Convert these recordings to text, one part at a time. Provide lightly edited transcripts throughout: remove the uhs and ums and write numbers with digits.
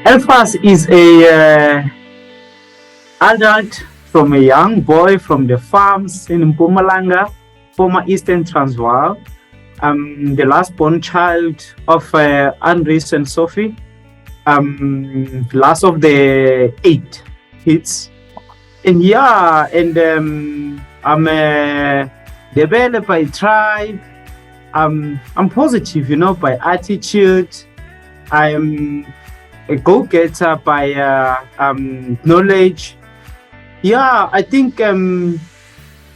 Elphus is a adult from a young boy from the farms in Mpumalanga, former Eastern Transvaal. I'm the last born child of Andres and Sophie, last of the 8 kids. And yeah, and I'm a developer by tribe. I'm positive, by attitude. I'm a go-getter by knowledge. Yeah, I think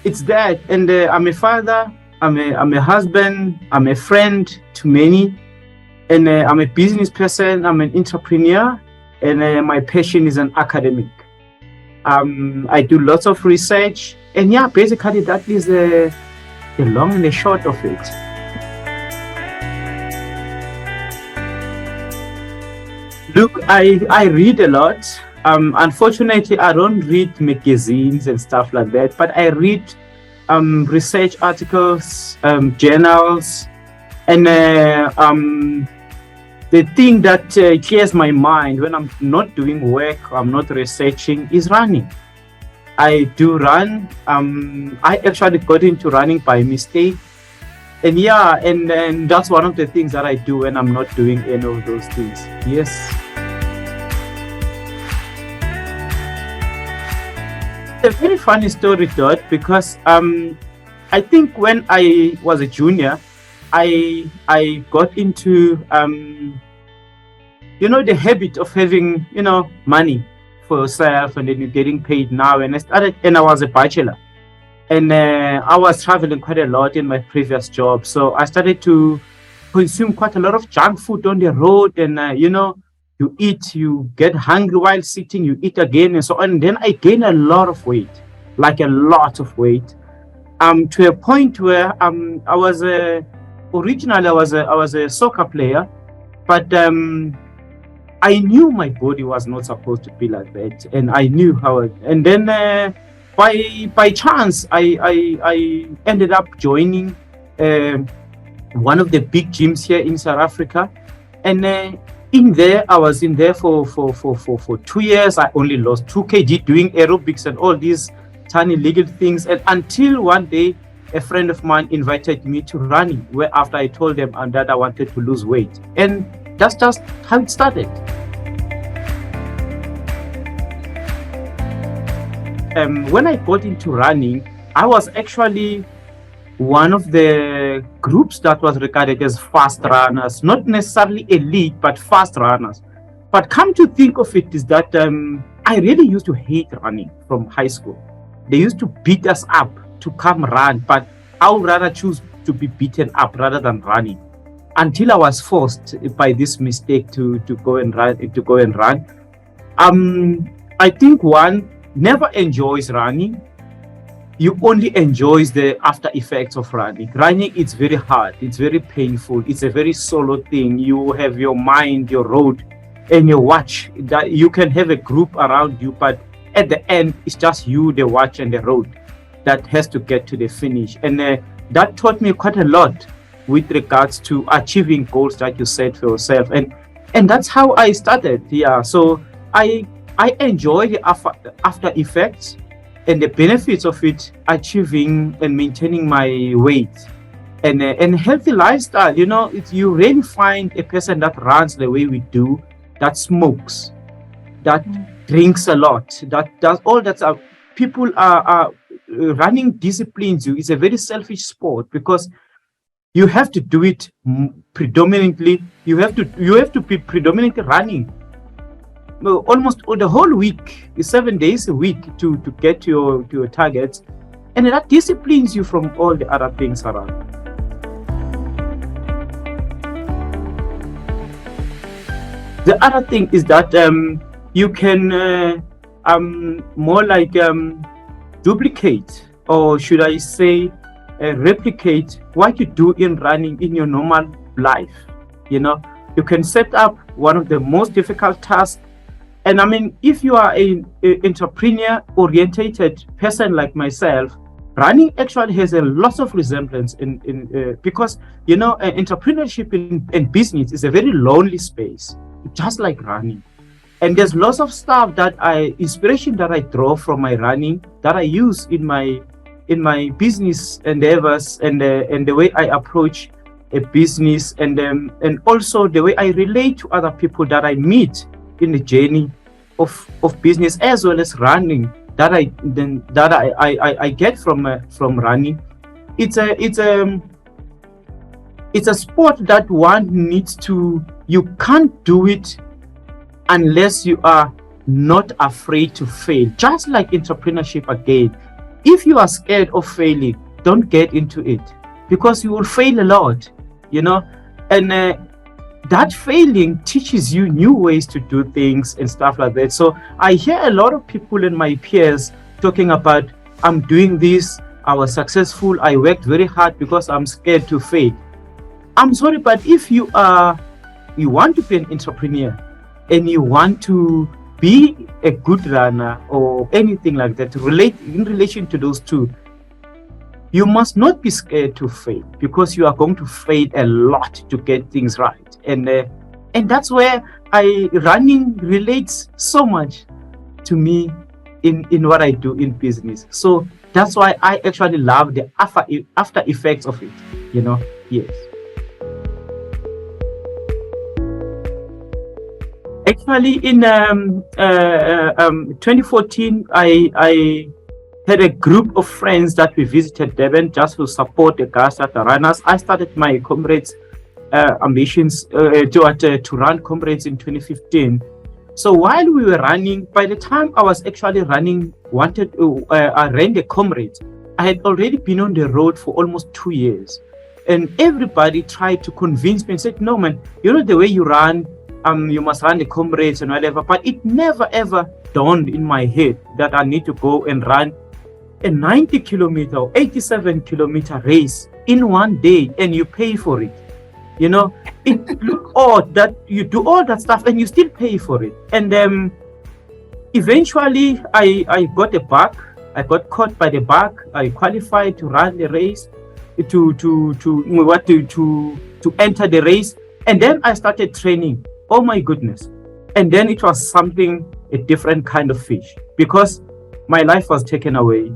it's that. And I'm a father, I'm a husband, I'm a friend to many, and I'm a business person, I'm an entrepreneur, and my passion is an academic. I do lots of research, and yeah, basically that is the long and the short of it. Look, I read a lot. Unfortunately, I don't read magazines and stuff like that, but I read research articles, journals, and the thing that clears my mind when I'm not doing work, I'm not researching, is running. I do run. I actually got into running by mistake. And yeah, and that's one of the things that I do when I'm not doing any of those things. Yes. It's a very funny story, Dot, because I think when I was a junior, I got into the habit of having money for yourself, and then you're getting paid now. And I was a bachelor, and I was traveling quite a lot in my previous job, so I started to consume quite a lot of junk food on the road, and you eat, you get hungry while sitting, you eat again, and so on. And then I gained a lot of weight, like a lot of weight, to a point where I was originally I was a soccer player, but I knew my body was not supposed to be like that, and I knew how. And then by chance, I ended up joining one of the big gyms here in South Africa, and I was in there for 2 years. I only lost 2 kg doing aerobics and all these tiny legal things, and until one day a friend of mine invited me to running, where after I told them that I wanted to lose weight, and that's just how it started. When I got into running, I was actually one of the groups that was regarded as fast runners, not necessarily elite, but fast runners. But come to think of it, is that I really used to hate running from high school. They used to beat us up to come run, but I would rather choose to be beaten up rather than running, until I was forced by this mistake to go and run. I think one never enjoys running. You only enjoys the after effects of running. Running, it's very hard, it's very painful, it's a very solo thing. You have your mind, your road, and your watch. That you can have a group around you, but at the end, it's just you, the watch, and the road that has to get to the finish. And that taught me quite a lot with regards to achieving goals that you set for yourself. And that's how I started. Yeah, so I enjoy the after effects and the benefits of it, achieving and maintaining my weight and healthy lifestyle. You really find a person that runs the way we do, that smokes, that drinks a lot, that does all that. People are running disciplines you. It's a very selfish sport, because you have to do it predominantly. You have to be predominantly running almost the whole week, 7 days a week, to get to your targets, and that disciplines you from all the other things around. The other thing is that you can more like duplicate, or should I say replicate what you do in running in your normal life. You can set up one of the most difficult tasks. And I mean, if you are an entrepreneur orientated person like myself, running actually has a lot of resemblance in because entrepreneurship and business is a very lonely space, just like running. And there's lots of stuff inspiration that I draw from my running that I use in my business endeavors, and the way I approach a business, and also the way I relate to other people that I meet in the journey of business, as well as running, that I get from running. It's a sport that one needs to. You can't do it unless you are not afraid to fail. Just like entrepreneurship again, if you are scared of failing, don't get into it, because you will fail a lot, and that failing teaches you new ways to do things and stuff like that. So I hear a lot of people and my peers talking about, I'm doing this, I was successful, I worked very hard because I'm scared to fail. I'm sorry, but if you want to be an entrepreneur and you want to be a good runner or anything like that, in relation to those two, you must not be scared to fail, because you are going to fail a lot to get things right. And that's where running relates so much to me in what I do in business. So that's why I actually love the after effects of it, yes. Actually, in 2014, I had a group of friends that we visited Durban just to support the guys that are runners. I started my Comrades ambitions to run Comrades in 2015. So while we were running, by the time I was actually running, I ran the Comrades, I had already been on the road for almost 2 years. And everybody tried to convince me and said, no, man, the way you run, you must run the Comrades and whatever. But it never ever dawned in my head that I need to go and run a 90 kilometer or 87 kilometer race in one day, and you pay for it. It look odd that you do all that stuff and you still pay for it. And eventually I got a bug. I got caught by the bug. I qualified to run the race, to enter the race. And then I started training. Oh my goodness. And then it was a different kind of fish, because my life was taken away.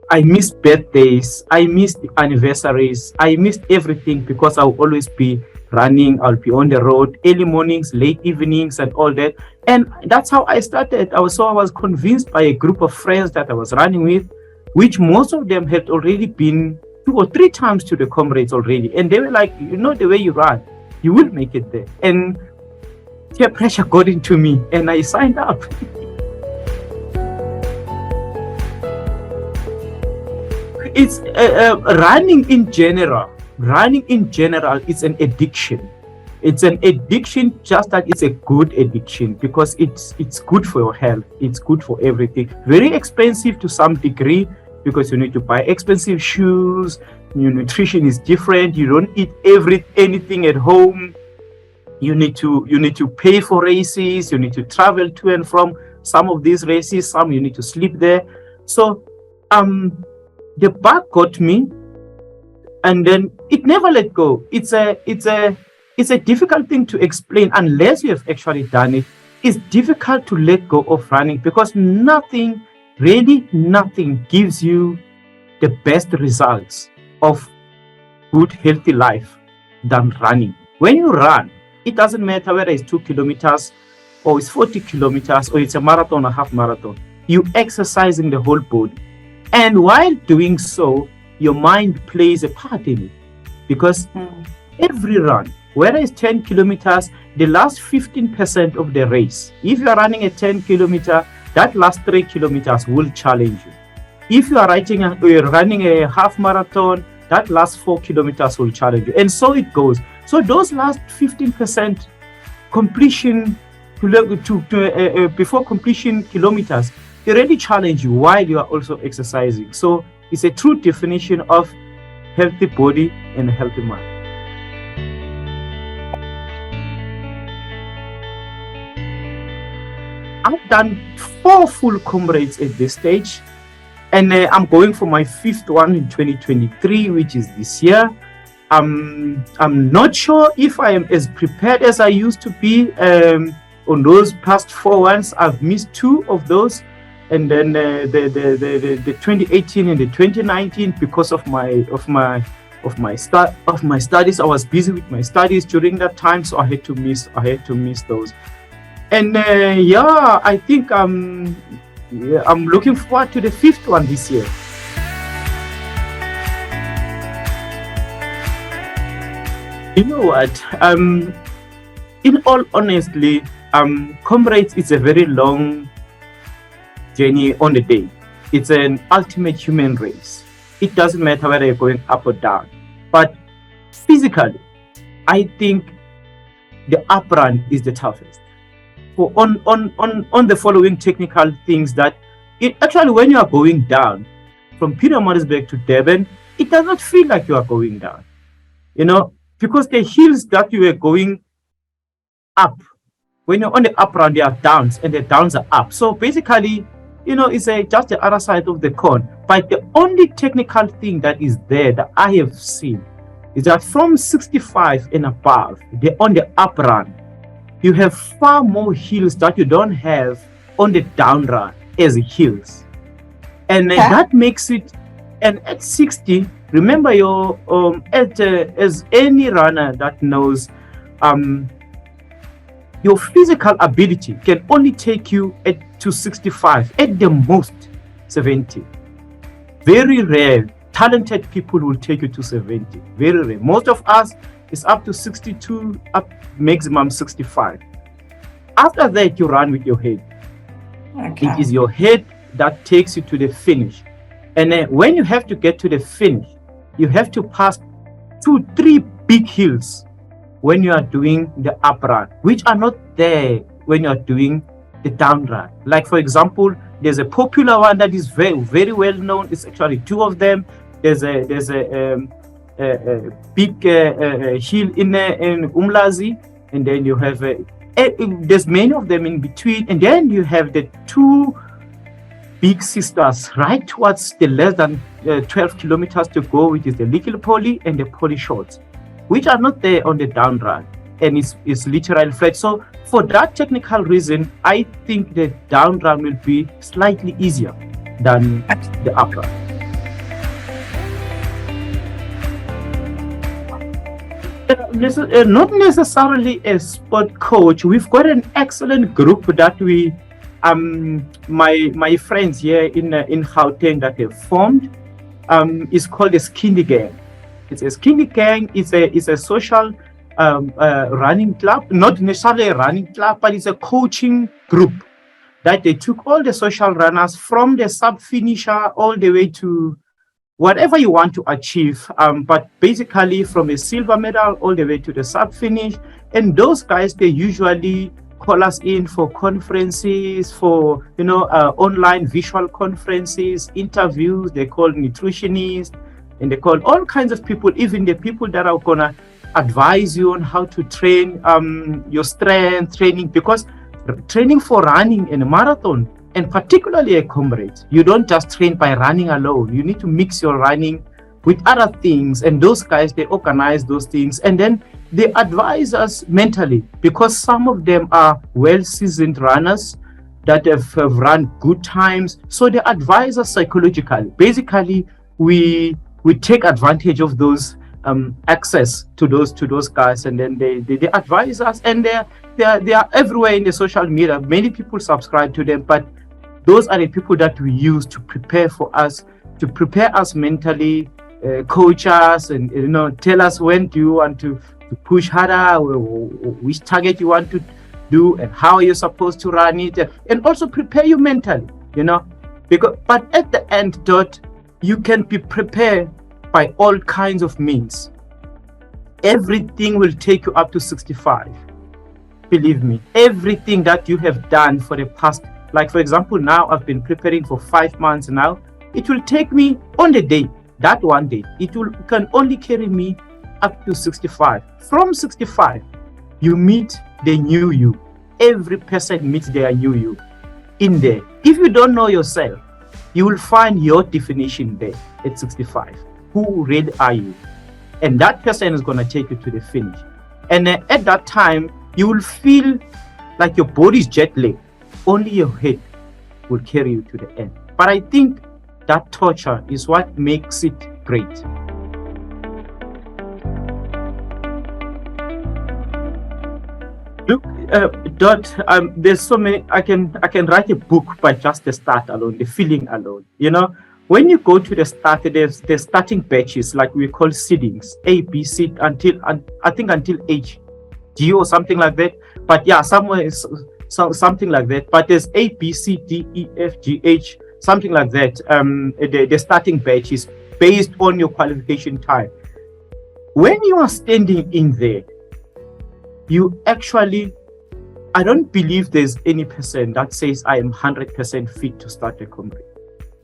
I missed birthdays, I missed anniversaries, I missed everything, because I'll always be running. I'll be on the road, early mornings, late evenings, and all that. And that's how I started. I was convinced by a group of friends that I was running with, which most of them had already been 2 or 3 times to the Comrades already. And they were like, the way you run, you will make it there. And peer pressure got into me, and I signed up. It's running in general. Running in general is an addiction. It's an addiction, just that it's a good addiction, because it's good for your health. It's good for everything. Very expensive to some degree, because you need to buy expensive shoes. Your nutrition is different. You don't eat anything at home. You need to pay for races. You need to travel to and from some of these races. Some you need to sleep there. So the bug got me, and then it never let go. It's a difficult thing to explain unless you have actually done it. It's difficult to let go of running, because nothing gives you the best results of good, healthy life than running. When you run, it doesn't matter whether it's 2 kilometers or it's 40 kilometers or it's a marathon or half marathon. You exercising the whole body. And while doing so, your mind plays a part in it, because every run, whether it's 10 kilometers, the last 15% of the race, if you are running a 10 kilometer, that last 3 kilometers will challenge you. If you are running a half marathon, that last 4 kilometers will challenge you. And so it goes. So those last 15% completion before completion kilometers, they really challenge you while you are also exercising. So it's a true definition of healthy body and a healthy mind. I've done 4 full Comrades at this stage, and I'm going for my 5th one in 2023, which is this year. I'm not sure if I am as prepared as I used to be. on those past 4 ones, I've missed 2 of those. And then the 2018 and the 2019, because of my studies, I was busy with my studies during that time, so I had to miss those. And I think I'm looking forward to the 5th one this year. You know what? In all honesty, Comrades is a very long journey on the day. It's an ultimate human race. It doesn't matter whether you're going up or down. But physically, I think the up run is the toughest. So on the following technical things, that actually when you are going down from Pietermaritzburg to Durban, it does not feel like you are going down. Because the hills that you were going up, when you're on the up run, they are downs and the downs are up. So basically, it's just the other side of the coin. But the only technical thing that is there that I have seen is that from 65 and above, on the up run, you have far more hills that you don't have on the down run as hills. And that makes it, and at 60, remember as any runner that knows, your physical ability can only take you to 65, at the most 70. Very rare. Talented people will take you to 70. Very rare. Most of us is up to 62, up maximum 65. After that, you run with your head. Okay. It is your head that takes you to the finish. And then when you have to get to the finish, you have to pass 2-3 big hills when you are doing the up run, which are not there when you are doing the down run. Like, for example, there's a popular one that is very, very well known. It's actually 2 of them. There's a big hill in Umlazi, and then you have there's many of them in between, and then you have the 2 big sisters right towards the less than 12 kilometers to go, which is the Little Poly and the Poly Shorts, which are not there on the down run, and it's literally flat. So for that technical reason, I think the down run will be slightly easier than the up run. Not necessarily a sport coach. We've got an excellent group that we, my friends here in Gauteng that have formed. Is called a Skinny Gang. It's a Skinny Gang. It's a social running club, not necessarily a running club, but it's a coaching group that they took all the social runners from the sub finisher all the way to whatever you want to achieve, but basically from a silver medal all the way to the sub finish. And those guys, they usually call us in for conferences, for online visual conferences, interviews. They call nutritionists, and they call all kinds of people, even the people that are gonna advise you on how to train your strength training, because training for running in a marathon, and particularly a Comrades, you don't just train by running alone. You need to mix your running with other things, and those guys, they organize those things, and then they advise us mentally, because some of them are well-seasoned runners that have run good times, so they advise us psychologically. Basically, we take advantage of those access to those guys, and then they advise us, and they are everywhere in the social media. Many people subscribe to them, but those are the people that we use to prepare us mentally, coach us, and tell us when do you want to push harder, which target you want to do, and how you're supposed to run it, and also prepare you mentally, but at the end, you can be prepared by all kinds of means. Everything will take you up to 65. Believe me, everything that you have done for the past, like for example, now I've been preparing for 5 months now. It will take me on the day, that one day, can only carry me up to 65. From 65, you meet the new you. Every person meets their new you in there. If you don't know yourself, you will find your definition there at 65. Who really are you? And that person is going to take you to the finish. And at that time, you will feel like your body's jet lag. Only your head will carry you to the end. But I think that torture is what makes it great. Look, Dot, there's so many. I can write a book by just the start alone, the feeling alone. You know, when you go to the start, there's starting batches like we call seedings, A, B, C until I think until H, G or something like that. But yeah, somewhere is something like that. But there's A, B, C, D, E, F, G, H, something like that. The starting batch is based on your qualification time. When you are standing in there, you actually, I don't believe there's any person that says I am 100% fit to start a comrade.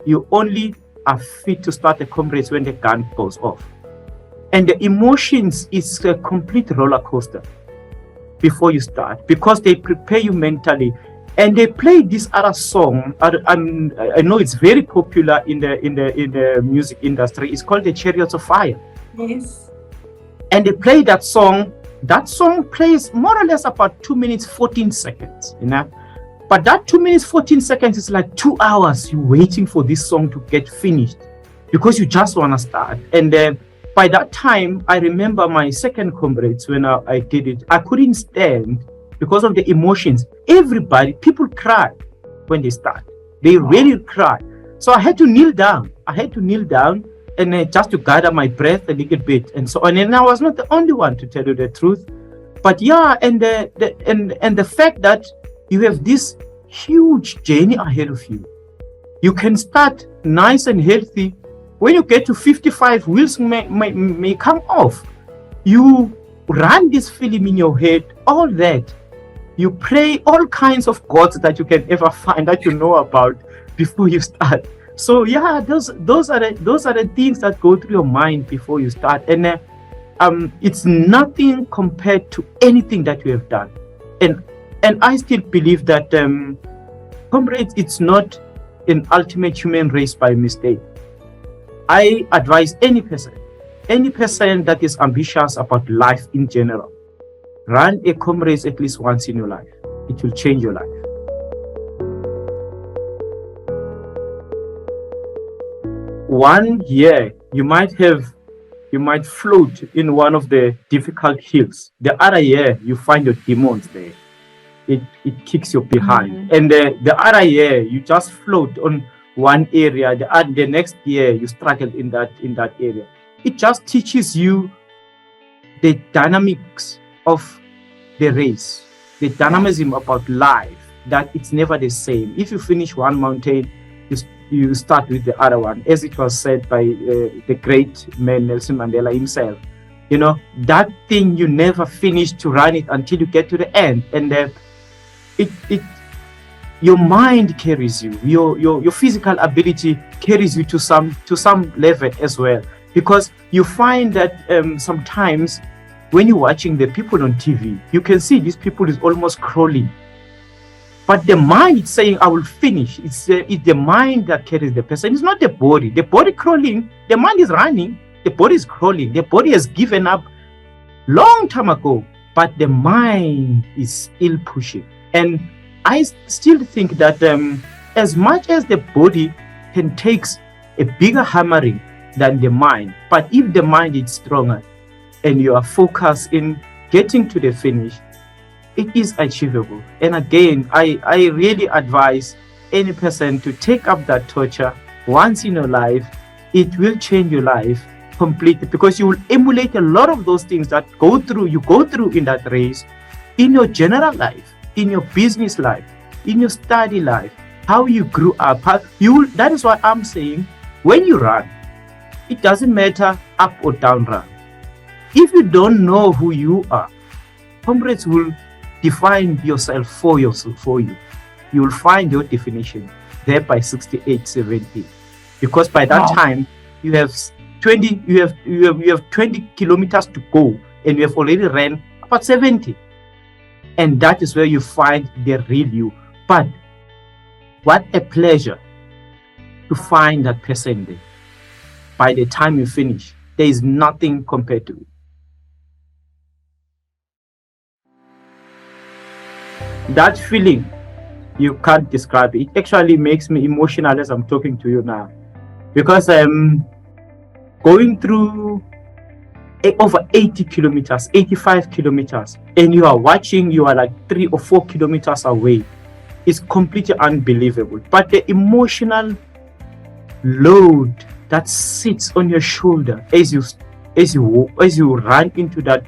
You only are fit to start a comrade when the gun goes off. And the emotions is a complete roller coaster before you start, because they prepare you mentally. And they play this other song. I know it's very popular in the music industry. It's called the Chariots of Fire. Yes. And they play that song. That song plays more or less about 2 minutes 14 seconds, you know. But that 2 minutes 14 seconds is like 2 hours you waiting for this song to get finished, because you just want to start. And by that time, I remember my second comrades when I did it. I couldn't stand because of the emotions. People cry when they start. They really cry. So I had to kneel down. And just to gather my breath a little bit and so on. And I was not the only one, to tell you the truth. But yeah, and the fact that you have this huge journey ahead of you. You can start nice and healthy. When you get to 55, wheels may come off. You run this film in your head, all that. You pray all kinds of gods that you can ever find, that you know about, before you start. So yeah, those are the things that go through your mind before you start, and it's nothing compared to anything that you have done. And I still believe that, comrades, it's not an ultimate human race by mistake. I advise any person that is ambitious about life in general, run a comrades at least once in your life. It will change your life. One year you might float in one of the difficult hills. The other year you find your demons there. It kicks you behind. And the other year you just float on one area. The next year you struggle in that area. It just teaches you the dynamics of the race, the dynamism about life, that it's never the same. If you finish one mountain, you start with the other one, as it was said by the great man Nelson Mandela himself. You know, that thing, you never finish to run it until you get to the end. And your mind carries you, your physical ability carries you to some level as well, because you find that sometimes when you're watching the people on TV, you can see these people is almost crawling. But the mind is saying, I will finish. It's the mind that carries the person. It's not the body. The body crawling, the mind is running, the body is crawling. The body has given up long time ago, but the mind is still pushing. And I still think that as much as the body can take a bigger hammering than the mind, but if the mind is stronger and you are focused in getting to the finish, it is achievable. And again, I really advise any person to take up that torture once in your life. It will change your life completely, because you will emulate a lot of those things that you go through in that race, in your general life, in your business life, in your study life, how you grew up. That is why I'm saying, when you run, it doesn't matter up or down run. If you don't know who you are, comrades will define yourself for you. You will find your definition there by 68, 70, because by that time you have 20 kilometers to go, and you have already ran about 70, and that is where you find the real you. But what a pleasure to find that person there. By the time you finish, there is nothing compared to it. That feeling, you can't describe it. It actually makes me emotional as I'm talking to you now, because I'm going through over 80 kilometers, 85 kilometers, and you are watching, you are like 3 or 4 kilometers away. It's completely unbelievable. But the emotional load that sits on your shoulder as you run into that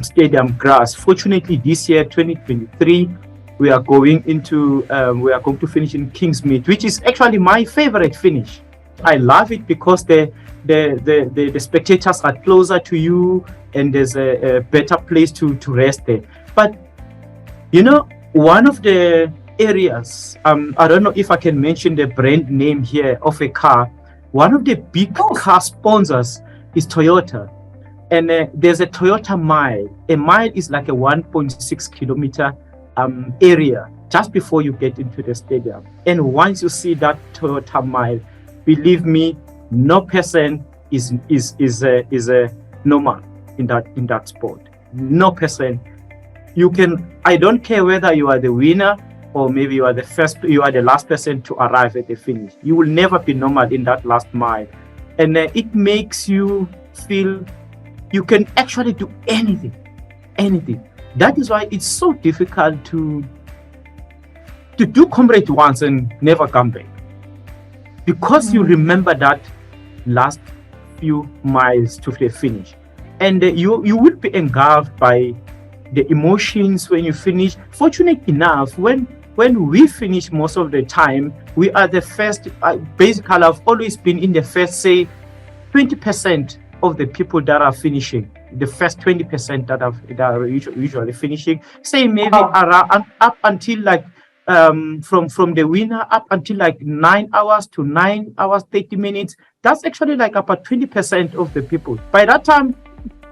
stadium grass. Fortunately, this year, 2023, we are going to finish in Kingsmead, which is actually my favorite finish. I love it because the spectators are closer to you, and there's a better place to rest there. But one of the areas, I don't know if I can mention the brand name here of a car. One of the big car sponsors is Toyota, and there's a Toyota mile. A mile is like a 1.6 kilometer area just before you get into the stadium. And once you see that Toyota mile, believe me, no person is normal in that sport. No person. I don't care whether you are the winner or maybe you are the last person to arrive at the finish. You will never be normal in that last mile. And it makes you feel you can actually do anything. That is why it's so difficult to do Comrades once and never come back. Because you remember that last few miles to the finish. And you will be engulfed by the emotions when you finish. Fortunately enough, when we finish, most of the time we are the first. Basically, I've always been in the first, say, 20% of the people that are finishing. The first 20% that are usually finishing. Say maybe around up until like from the winner up until like 9 hours to 9 hours 30 minutes. That's actually like about 20% of the people. By that time,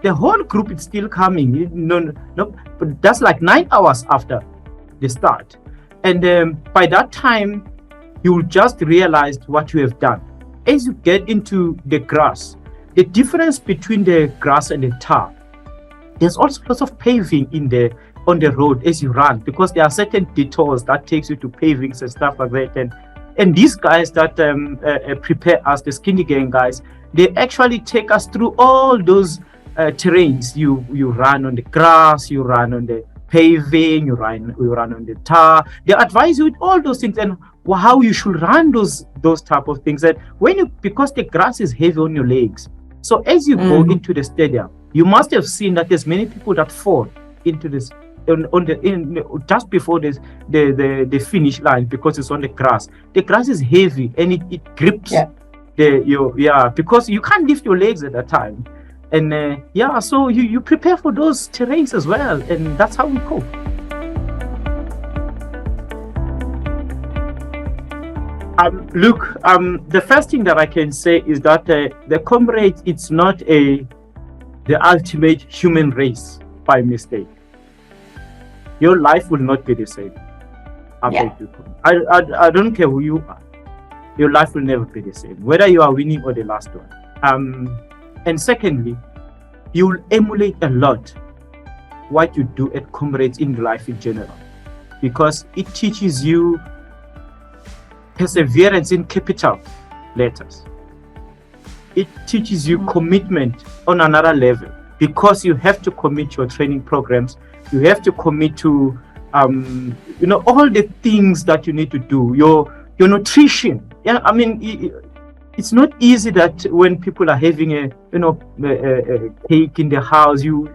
the whole group is still coming. No, but that's like 9 hours after the start. And by that time, you will just realize what you have done. As you get into the grass, the difference between the grass and the tar, there's also lots of paving on the road as you run, because there are certain detours that takes you to pavings and stuff like that. And these guys that prepare us, the Skinny Gang guys, they actually take us through all those terrains. You run on the grass, you run on the paving, you run on the tar. They advise you with all those things and how you should run those type of things. And because the grass is heavy on your legs, so as you go into the stadium, you must have seen that there's many people that fall into this just before the finish line, because it's on the grass. The grass is heavy and it grips because you can't lift your legs at that time. And so you prepare for those terrains as well, and that's how we cope. Look, the first thing that I can say is that the Comrades, it's not the ultimate human race by mistake. Your life will not be the same after you come. I don't care who you are. Your life will never be the same, whether you are winning or the last one. And secondly, you will emulate a lot what you do at Comrades in life in general, because it teaches you perseverance in capital letters. It teaches you commitment on another level, because you have to commit your training programs. You have to commit to all the things that you need to do. Your nutrition. Yeah, I mean, it's not easy that when people are having a cake in the house, you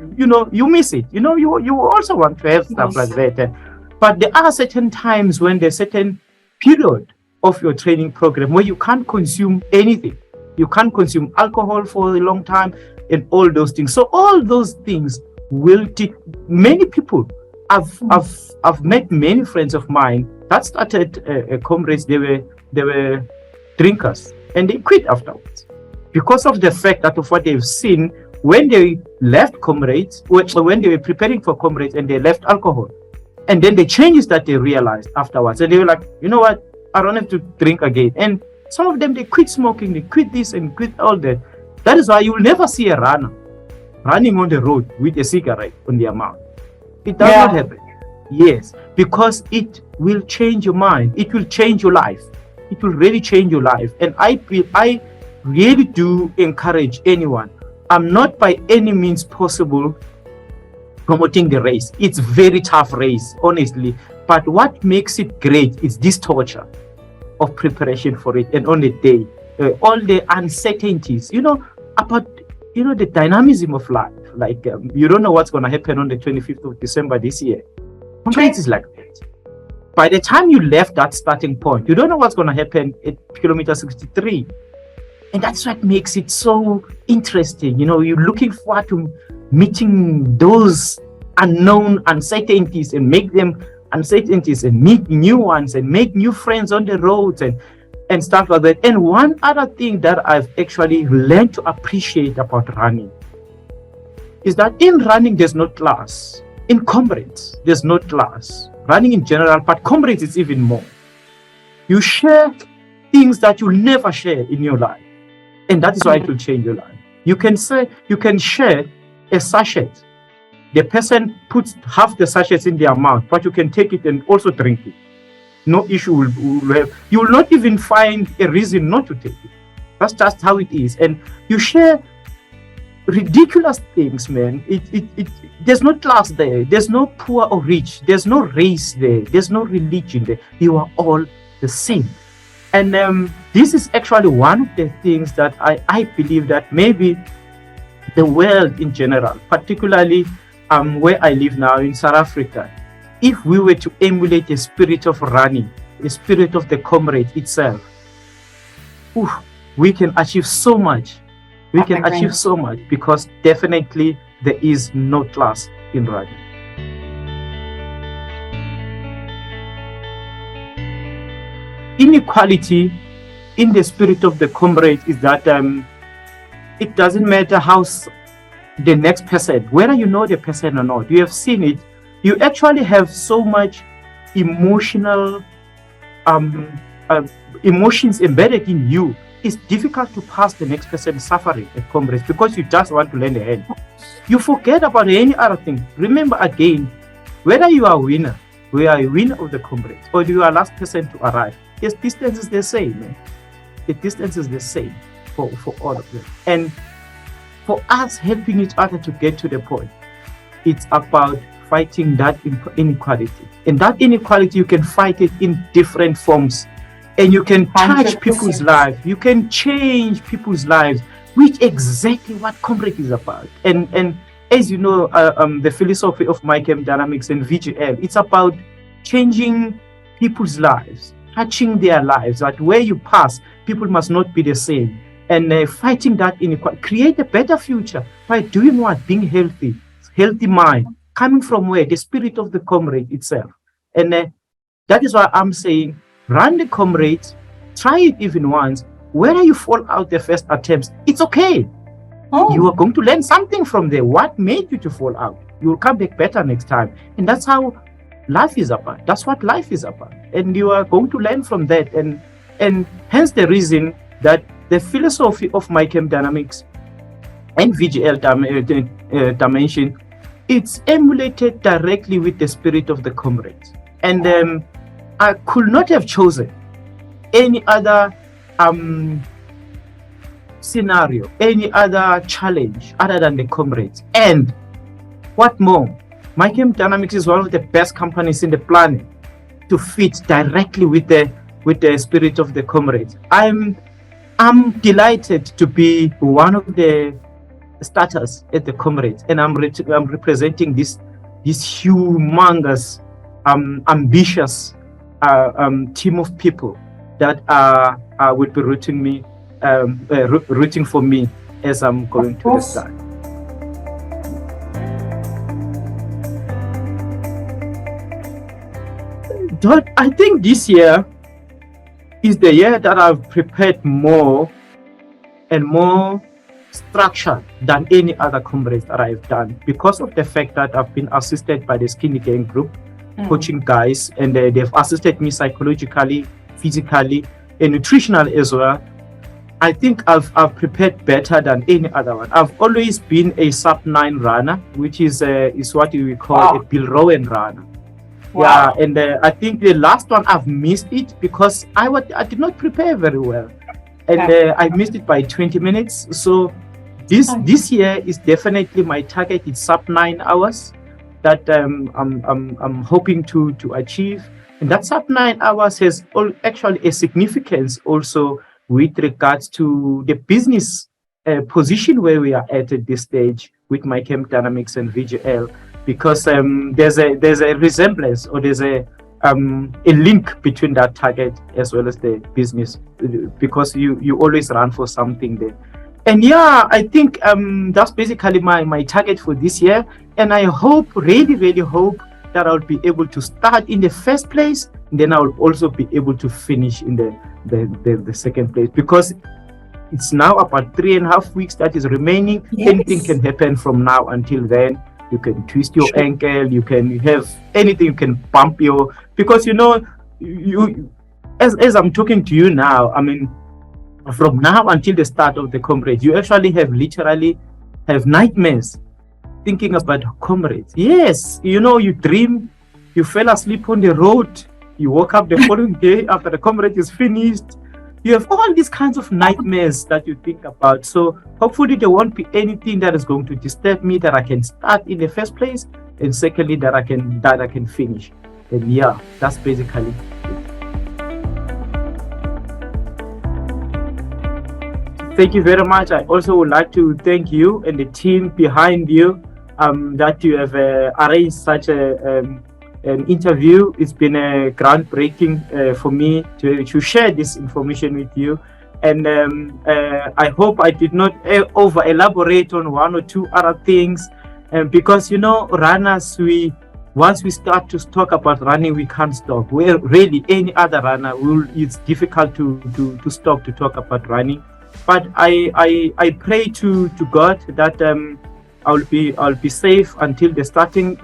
miss it. You also want to have stuff like that. But there are certain times when there's certain period of your training program where you can't consume anything. You can't consume alcohol for a long time and all those things. So all those things will teach many people. I've met many friends of mine that started Comrades. They were drinkers and they quit afterwards because of the fact that of what they've seen when they left Comrades, when they were preparing for Comrades, and they left alcohol, and then the changes that they realized afterwards, and they were like, you know what, I don't have to drink again. And some of them, they quit smoking, they quit this and quit all that. That is why you will never see a runner running on the road with a cigarette on their mouth. It does not happen. Yes, because it will change your mind. It will change your life. It will really change your life. And I really do encourage anyone. I'm not by any means possible promoting the race. It's very tough race, honestly. But what makes it great is this torture of preparation for it, and on the day, all the uncertainties, about the dynamism of life. Like you don't know what's going to happen on the 25th of December this year. Comrades is like that. By the time you left that starting point, you don't know what's going to happen at kilometer 63. And that's what makes it so interesting. You're looking forward to meeting those unknown uncertainties and make them uncertainties and meet new ones and make new friends on the roads and stuff like that. And one other thing that I've actually learned to appreciate about running is that in running, there's no class. In Comrades, there's no class. Running in general, but Comrades is even more. You share things that you'll never share in your life. And that is why it will change your life. You can share a sachet. The person puts half the sachets in their mouth, but you can take it and also drink it. No issue will have. You will not even find a reason not to take it. That's just how it is. And you share ridiculous things, man. There's no class there. There's no poor or rich. There's no race there. There's no religion there. You are all the same. And this is actually one of the things that I believe that maybe the world in general, particularly where I live now in South Africa, if we were to emulate the spirit of running, the spirit of the comrade itself, we can achieve so much. We can achieve so much, because definitely there is no class in running. Inequality in the spirit of the comrade is that it doesn't matter how the next person, whether you know the person or not, you have seen it, you actually have so much emotional emotions embedded in you. It's difficult to pass the next person suffering at Comrades because you just want to lend a hand. You forget about any other thing. Remember again, whether you are a winner, we are a winner of the Comrades, or you are last person to arrive, the distance is the same. Man. The distance is the same for all of them. And for us helping each other to get to the point, it's about fighting that inequality. And that inequality, you can fight it in different forms. And you can touch 100%. People's lives. You can change people's lives, which exactly what Comrade is about. And as you know, the philosophy of my camp dynamics and VGL, it's about changing people's lives, touching their lives. That where you pass, people must not be the same. And fighting that inequality, create a better future by doing what? Being healthy mind, coming from where? The spirit of the Comrade itself. And that is why I'm saying, run the Comrades, try it even once. Whether you fall out the first attempts, it's okay. You are going to learn something from there. What made you to fall out? You will come back better next time. And that's how life is about. That's what life is about. And you are going to learn from that. And hence the reason that the philosophy of my camp dynamics and VGL dimension, it's emulated directly with the spirit of the Comrades. And I could not have chosen any other scenario, any other challenge other than the Comrades. And what more, my camp dynamics is one of the best companies in the planet to fit directly with the spirit of the Comrades. I'm delighted to be one of the starters at the Comrades, and I'm representing this humongous, ambitious team of people that will be rooting for me as I'm going to the start. I think this year is the year that I've prepared more and more structure than any other Comrades that I've done, because of the fact that I've been assisted by the Skinny Gang group, coaching guys, and they've assisted me psychologically, physically, and nutritionally as well. I think I've prepared better than any other one. I've always been a sub-9 runner, which is what we call a Bill Rowan runner. Yeah, and I think the last one I've missed it because I did not prepare very well, and I missed it by 20 minutes. So this year is definitely my target. It's sub 9 hours that I'm hoping to achieve, and that sub 9 hours has actually a significance also with regards to the business position where we are at this stage with my Chem Dynamics and VGL, because there's a resemblance, or there's a link between that target as well as the business, because you always run for something there. And yeah, I think that's basically my target for this year. And I hope, really hope, that I'll be able to start in the first place, and then I'll also be able to finish in the second place, because it's now about 3.5 weeks that is remaining. Yes. Anything can happen from now until then. You can twist your ankle, you can have anything, you can bump your, because you as I'm talking to you now, I mean, from now until the start of the Comrades, you actually literally have nightmares thinking about Comrades. Yes, you dream, you fell asleep on the road, you woke up the following day after the Comrades is finished. You have all these kinds of nightmares that you think about. So hopefully there won't be anything that is going to disturb me, that I can start in the first place, and secondly that I can finish. And yeah, that's basically it. Thank you very much. I also would like to thank you and the team behind you, that you have arranged such an interview. It's been groundbreaking for me to share this information with you, and I hope I did not over elaborate on one or two other things, because runners, once we start to talk about running, we can't stop. Well, really, any other runner it's difficult to stop to talk about running. But I pray to God that I'll be safe until the starting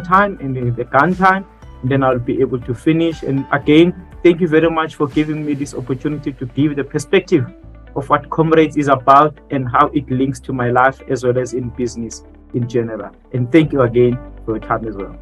time and the gun time, and then I'll be able to finish. And again, thank you very much for giving me this opportunity to give the perspective of what Comrades is about and how it links to my life as well as in business in general. And thank you again for your time as well.